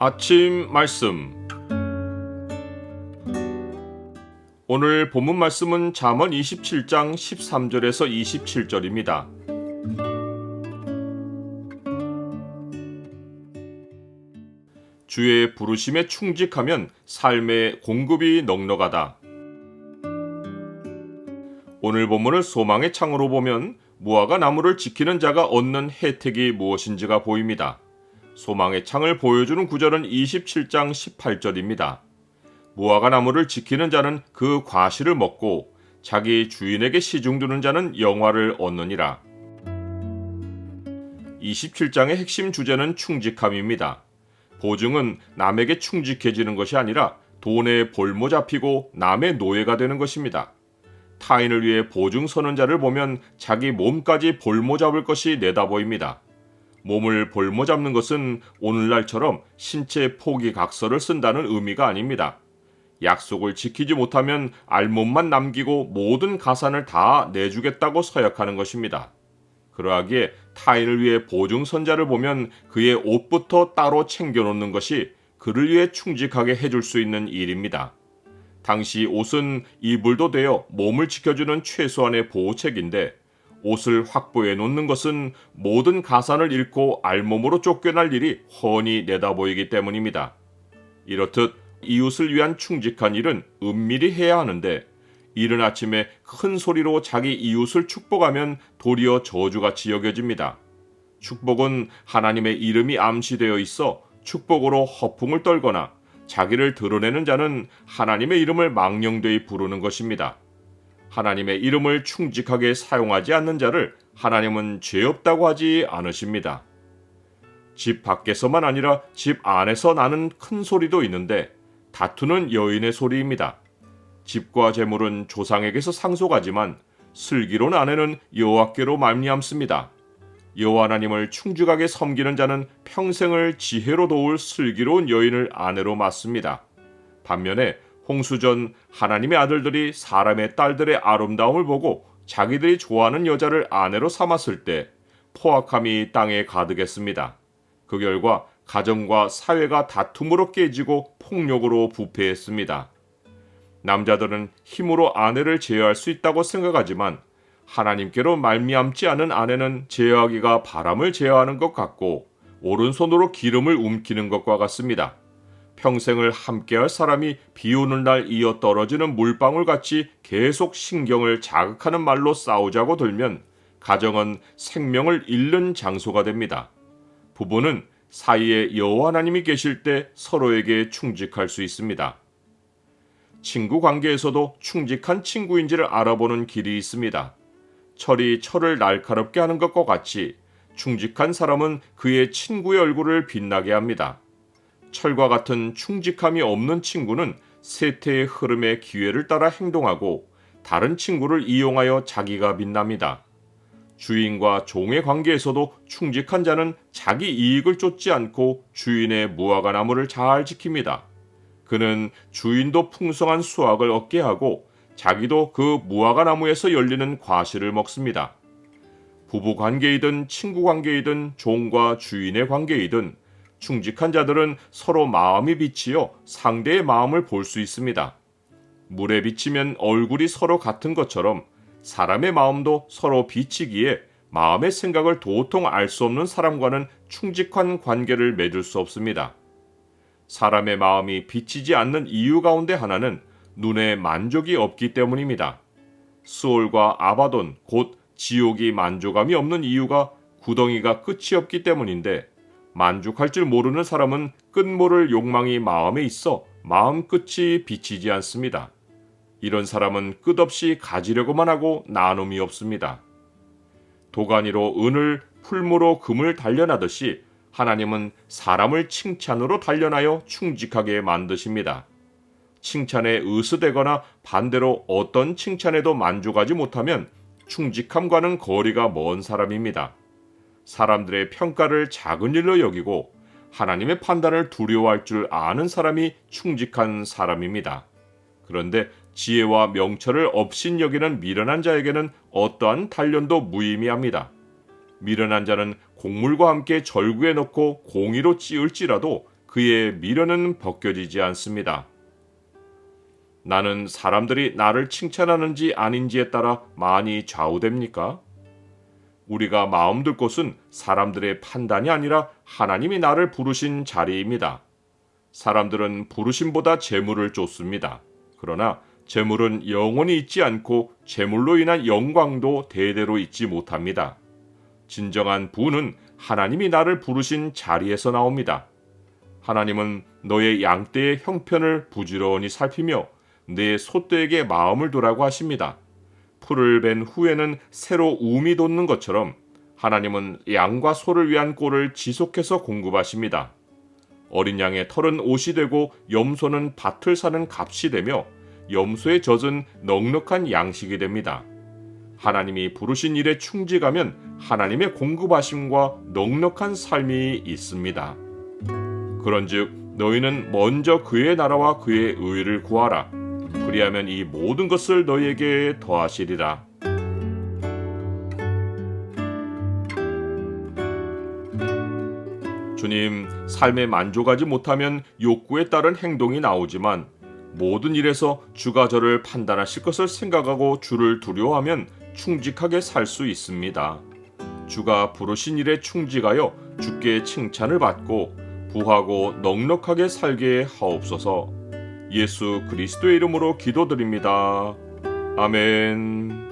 아침 말씀. 오늘 본문 말씀은 잠언 27장 13절에서 27절입니다. 주의 부르심에 충직하면 삶의 공급이 넉넉하다. 오늘 본문을 소망의 창으로 보면 무화과 나무를 지키는 자가 얻는 혜택이 무엇인지가 보입니다. 소망의 창을 보여주는 구절은 27장 18절입니다. 무화과 나무를 지키는 자는 그 과실을 먹고 자기 주인에게 시중두는 자는 영화를 얻느니라. 27장의 핵심 주제는 충직함입니다. 보증은 남에게 충직해지는 것이 아니라 돈에 볼모 잡히고 남의 노예가 되는 것입니다. 타인을 위해 보증 서는 자를 보면 자기 몸까지 볼모 잡을 것이 내다 보입니다. 몸을 볼모 잡는 것은 오늘날처럼 신체 포기각서를 쓴다는 의미가 아닙니다. 약속을 지키지 못하면 알몸만 남기고 모든 가산을 다 내주겠다고 서약하는 것입니다. 그러하기에 타인을 위해 보증선자를 보면 그의 옷부터 따로 챙겨놓는 것이 그를 위해 충직하게 해줄 수 있는 일입니다. 당시 옷은 이불도 되어 몸을 지켜주는 최소한의 보호책인데 옷을 확보해 놓는 것은 모든 가산을 잃고 알몸으로 쫓겨날 일이 훤히 내다보이기 때문입니다. 이렇듯 이웃을 위한 충직한 일은 은밀히 해야 하는데 이른 아침에 큰 소리로 자기 이웃을 축복하면 도리어 저주같이 여겨집니다. 축복은 하나님의 이름이 암시되어 있어 축복으로 허풍을 떨거나 자기를 드러내는 자는 하나님의 이름을 망령되이 부르는 것입니다. 하나님의 이름을 충직하게 사용하지 않는 자를 하나님은 죄 없다고 하지 않으십니다. 집 밖에서만 아니라 집 안에서 나는 큰 소리도 있는데 다투는 여인의 소리입니다. 집과 재물은 조상에게서 상속하지만 슬기로운 아내는 여호와께로 말미암습니다. 여호와 하나님을 충직하게 섬기는 자는 평생을 지혜로 도울 슬기로운 여인을 아내로 맞습니다. 반면에 홍수전 하나님의 아들들이 사람의 딸들의 아름다움을 보고 자기들이 좋아하는 여자를 아내로 삼았을 때 포악함이 땅에 가득했습니다. 그 결과 가정과 사회가 다툼으로 깨지고 폭력으로 부패했습니다. 남자들은 힘으로 아내를 제어할 수 있다고 생각하지만 하나님께로 말미암지 않은 아내는 제어하기가 바람을 제어하는 것 같고 오른손으로 기름을 움키는 것과 같습니다. 평생을 함께할 사람이 비 오는 날 이어 떨어지는 물방울같이 계속 신경을 자극하는 말로 싸우자고 들면 가정은 생명을 잃는 장소가 됩니다. 부부는 사이에 여호와 하나님이 계실 때 서로에게 충직할 수 있습니다. 친구 관계에서도 충직한 친구인지를 알아보는 길이 있습니다. 철이 철을 날카롭게 하는 것과 같이 충직한 사람은 그의 친구의 얼굴을 빛나게 합니다. 철과 같은 충직함이 없는 친구는 세태의 흐름의 기회를 따라 행동하고 다른 친구를 이용하여 자기가 빛납니다. 주인과 종의 관계에서도 충직한 자는 자기 이익을 쫓지 않고 주인의 무화과 나무를 잘 지킵니다. 그는 주인도 풍성한 수확을 얻게 하고 자기도 그 무화과 나무에서 열리는 과실을 먹습니다. 부부 관계이든 친구 관계이든 종과 주인의 관계이든 충직한 자들은 서로 마음이 비치어 상대의 마음을 볼 수 있습니다. 물에 비치면 얼굴이 서로 같은 것처럼 사람의 마음도 서로 비치기에 마음의 생각을 도통 알 수 없는 사람과는 충직한 관계를 맺을 수 없습니다. 사람의 마음이 비치지 않는 이유 가운데 하나는 눈에 만족이 없기 때문입니다. 수올과 아바돈 곧 지옥이 만족함이 없는 이유가 구덩이가 끝이 없기 때문인데 만족할 줄 모르는 사람은 끝모를 욕망이 마음에 있어 마음 끝이 비치지 않습니다. 이런 사람은 끝없이 가지려고만 하고 나눔이 없습니다. 도가니로 은을 풀무로 금을 단련하듯이 하나님은 사람을 칭찬으로 단련하여 충직하게 만드십니다. 칭찬에 의스대거나 반대로 어떤 칭찬에도 만족하지 못하면 충직함과는 거리가 먼 사람입니다. 사람들의 평가를 작은 일로 여기고 하나님의 판단을 두려워할 줄 아는 사람이 충직한 사람입니다. 그런데 지혜와 명철을 업신여기는 미련한 자에게는 어떠한 단련도 무의미합니다. 미련한 자는 곡물과 함께 절구에 넣고 공의로 찌을지라도 그의 미련은 벗겨지지 않습니다. 나는 사람들이 나를 칭찬하는지 아닌지에 따라 많이 좌우됩니까? 우리가 마음 둘 곳은 사람들의 판단이 아니라 하나님이 나를 부르신 자리입니다. 사람들은 부르심보다 재물을 쫓습니다. 그러나 재물은 영원히 있지 않고 재물로 인한 영광도 대대로 있지 못합니다. 진정한 부는 하나님이 나를 부르신 자리에서 나옵니다. 하나님은 너의 양떼의 형편을 부지런히 살피며 내 소떼에게 마음을 두라고 하십니다. 풀을 벤 후에는 새로 움이 돋는 것처럼 하나님은 양과 소를 위한 꼴을 지속해서 공급하십니다. 어린 양의 털은 옷이 되고 염소는 밭을 사는 값이 되며 염소의 젖은 넉넉한 양식이 됩니다. 하나님이 부르신 일에 충직하면 하나님의 공급하심과 넉넉한 삶이 있습니다. 그런즉 너희는 먼저 그의 나라와 그의 의를 구하라. 그리하면 이 모든 것을 너희에게 더하시리라. 주님, 삶에 만족하지 못하면 욕구에 따른 행동이 나오지만 모든 일에서 주가 저를 판단하실 것을 생각하고 주를 두려워하면 충직하게 살 수 있습니다. 주가 부르신 일에 충직하여 주께 칭찬을 받고 부하고 넉넉하게 살게 하옵소서. 예수 그리스도의 이름으로 기도드립니다. 아멘.